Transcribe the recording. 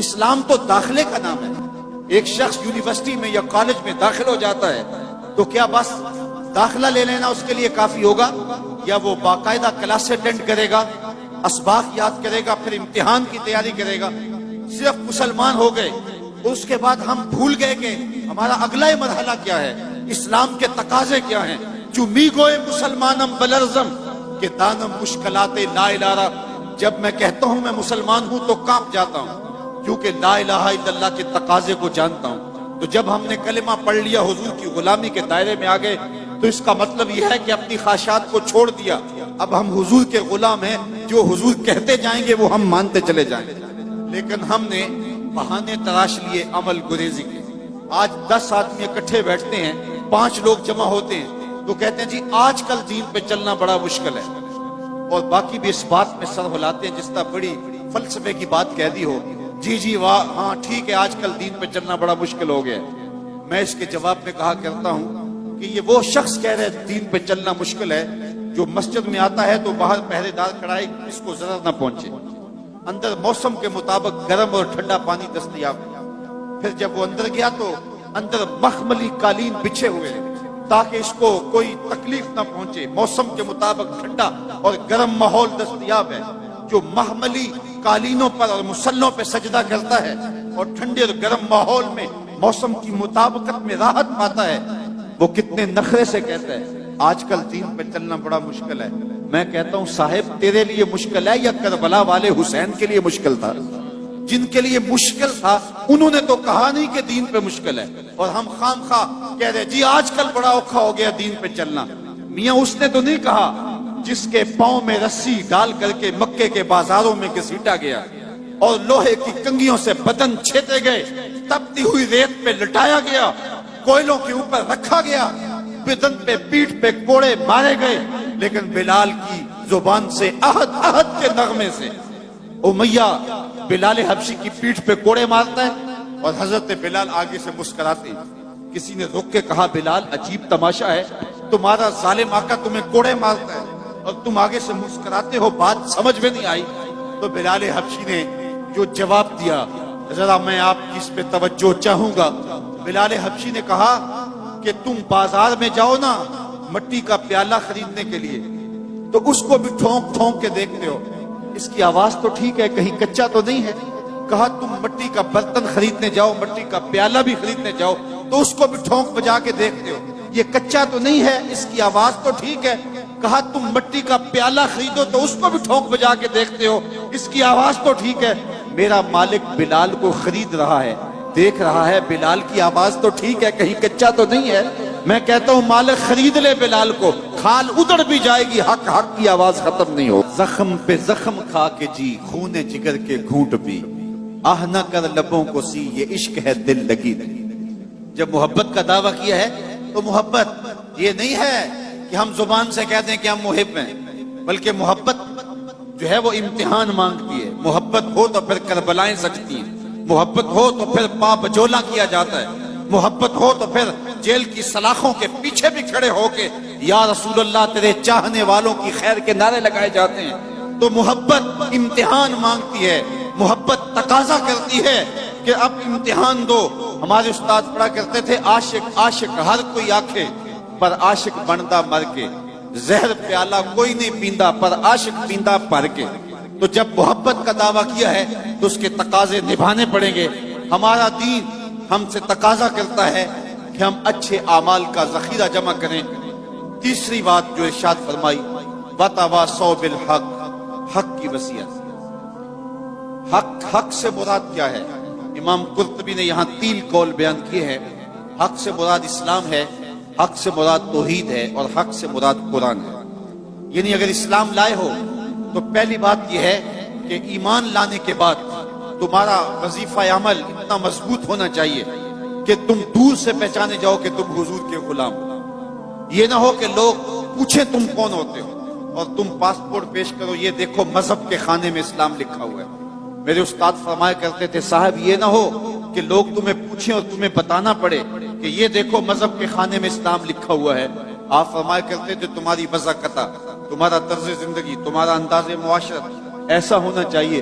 اسلام تو داخلے کا نام ہے. ایک شخص یونیورسٹی میں یا کالج میں داخل ہو جاتا ہے تو کیا بس داخلہ لے لینا اس کے لیے کافی ہوگا، یا وہ باقاعدہ کلاس اٹینڈ کرے گا، اسباق یاد کرے گا، پھر امتحان کی تیاری کرے گا؟ صرف مسلمان ہو گئے، اس کے بعد ہم بھول گئے کہ ہمارا اگلا مرحلہ کیا ہے، اسلام کے تقاضے کیا ہیں. جو می گوئے مسلمانم بلرزم کہ دانم مشکلات لا الہ. جب میں کہتا ہوں میں مسلمان ہوں تو کانپ جاتا ہوں، کیونکہ لا الہ الا اللہ کے تقاضے کو جانتا ہوں. تو جب ہم نے کلمہ پڑھ لیا، حضور کی غلامی کے دائرے میں آ گئے، تو اس کا مطلب یہ ہے کہ اپنی خواہشات کو چھوڑ دیا. اب ہم حضور کے غلام ہیں، جو حضور کہتے جائیں گے وہ ہم مانتے چلے جائیں گے. لیکن ہم نے بہانے تراش لیے عمل گریزی کے. آج 10 آدمی اکٹھے بیٹھتے ہیں، 5 لوگ جمع ہوتے ہیں تو کہتے ہیں جی آج کل دین پہ چلنا بڑا مشکل ہے، اور باقی بھی اس بات میں سر ہلاتے ہیں جس طرح بڑی فلسفے کی بات کہہ دی ہو. جی واہ ہاں ٹھیک ہے، آج کل دین پہ چلنا بڑا مشکل ہو گیا. میں اس کے جواب میں کہا کرتا ہوں کہ یہ وہ شخص کہہ رہے دین پہ چلنا مشکل ہے جو مسجد میں آتا ہے تو باہر پہرے دار کھڑا ہے اس کو ضرر نہ پہنچے، اندر موسم کے مطابق گرم اور ٹھنڈا پانی دستیاب. پھر جب وہ اندر گیا تو اندر مخملی قالین بچھے ہوئے تاکہ اس کو کوئی تکلیف نہ پہنچے. موسم کے مطابق ٹھنڈا اور گرم ماحول دستیاب ہے. جو مخملی قالینوں پر اور مسلوں پہ سجدہ کرتا ہے اور ٹھنڈے اور گرم ماحول میں موسم کی مطابقت میں راحت پاتا ہے، وہ کتنے نخرے سے کہتا ہے آج کل دین پہ چلنا بڑا مشکل ہے. میں کہتا ہوں صاحب تیرے لیے مشکل ہے یا کربلا والے حسین کے لیے مشکل تھا؟ جن کے لیے مشکل تھا انہوں نے تو کہا نہیں کہ دین پہ مشکل ہے، اور ہم خام خواہ کہہ رہے جی آج کل بڑا اوکھا ہو گیا دین پہ چلنا. میاں اس نے تو نہیں کہا جس کے پاؤں میں رسی ڈال کر کے مکے کے بازاروں میں گھسیٹا گیا اور لوہے کی کنگھیوں سے بدن چھیدے گئے، تپتی ہوئی ریت پہ لٹایا گیا، کوئلوں کے اوپر رکھا گیا، بدن پہ پیٹھ پہ کوڑے مارے گئے، لیکن بلال کی زبان سے احد احد کے نغمے سے امیہ بلال حبشی کی پیٹھ پہ کوڑے مارتا ہے اور حضرت بلال آگے سے مسکراتے ہیں. کسی نے رک کے کہا بلال عجیب تماشا ہے، تمہارا ظالم آقا تمہیں کوڑے مارتا ہے اور تم آگے سے مسکراتے ہو، بات سمجھ میں نہیں آئی. تو بلال حبشی نے جو جواب دیا ذرا میں آپ کی اس پہ توجہ چاہوں گا. بلال حبشی نے کہا کہ تم بازار میں جاؤ نا مٹی کا پیالہ خریدنے کے لیے تو اس کو بھی ٹھونک ٹھونک کے دیکھتے ہو، اس کی آواز تو ٹھیک ہے کہیں کچا تو نہیں ہے. کہا تم مٹی کا برتن خریدنے جاؤ، مٹی کا پیالہ بھی خریدنے جاؤ تو اس کو بھی ٹھونک بجا کے دیکھتے ہو، یہ کچا تو نہیں ہے، اس کی آواز تو ٹھیک ہے. کہا تم مٹی کا پیالہ خریدو تو اس کو بھی ٹھونک بجا کے دیکھتے ہو، اس کی آواز تو ٹھیک ہے. میرا مالک بلال کو خرید رہا ہے، دیکھ رہا ہے بلال کی آواز تو ٹھیک ہے کہیں کچا تو نہیں ہے. میں کہتا ہوں مالک خرید لے بلال کو، کھال ادڑ بھی جائے گی، حق حق کی آواز ختم نہیں ہو. زخم پہ زخم کھا کے جی خون جگر کے گھونٹ پی، آہ نہ کر لبوں کو سی یہ عشق ہے دل لگی نہیں. جب محبت کا دعویٰ کیا ہے تو محبت یہ نہیں ہے کہ ہم زبان سے کہتے ہیں کہ ہم محب ہیں، بلکہ محبت جو ہے وہ امتحان مانگتی ہے. محبت ہو تو پھر کربلائیں سجتی ہیں، محبت ہو تو پھر پاپ جولا کیا جاتا ہے، محبت ہو تو پھر جیل کی سلاخوں کے پیچھے بھی کھڑے ہو کے یا رسول اللہ تیرے چاہنے والوں کی خیر کے نعرے لگائے جاتے ہیں. تو محبت امتحان مانگتی ہے، محبت تقاضا کرتی ہے کہ اب امتحان دو. ہمارے استاد پڑھا کرتے تھے عاشق عاشق ہر کوئی آنکھے پر عاشق بندا مر کے، زہر پیالہ کوئی نہیں پیندا پر عاشق پیندا پر کے. تو جب محبت کا دعویٰ کیا ہے تو اس کے تقاضے نبھانے پڑیں گے. ہمارا دین ہم سے تقاضا کرتا ہے کہ ہم اچھے اعمال کا ذخیرہ جمع کریں. تیسری بات جو ارشاد فرمائی وَتَوَاصَوْا بِالْحَقِّ، حق کی وصیت. حق سے مراد کیا ہے؟ امام قرطبی نے یہاں 3 قول بیان کیے ہیں. حق سے مراد اسلام ہے، حق سے مراد توحید ہے، اور حق سے مراد قرآن ہے. یعنی اگر اسلام لائے ہو تو پہلی بات یہ ہے کہ ایمان لانے کے بعد تمہارا وظیفہ عمل اتنا مضبوط ہونا چاہیے کہ تم دور سے پہچانے جاؤ کہ تم حضور کے غلام ہو. یہ نہ ہو کہ لوگ پوچھیں تم کون ہوتے ہو اور تم پاسپورٹ پیش کرو یہ دیکھو مذہب کے خانے میں اسلام لکھا ہوا ہے. میرے استاد فرمایا کرتے تھے صاحب یہ نہ ہو کہ لوگ تمہیں پوچھیں اور تمہیں بتانا پڑے کہ یہ دیکھو مذہب کے خانے میں اسلام لکھا ہوا ہے. آپ فرمایا کرتے تھے تمہاری وضاحت، تمہارا طرز زندگی، تمہارا انداز معاشرت ایسا ہونا چاہیے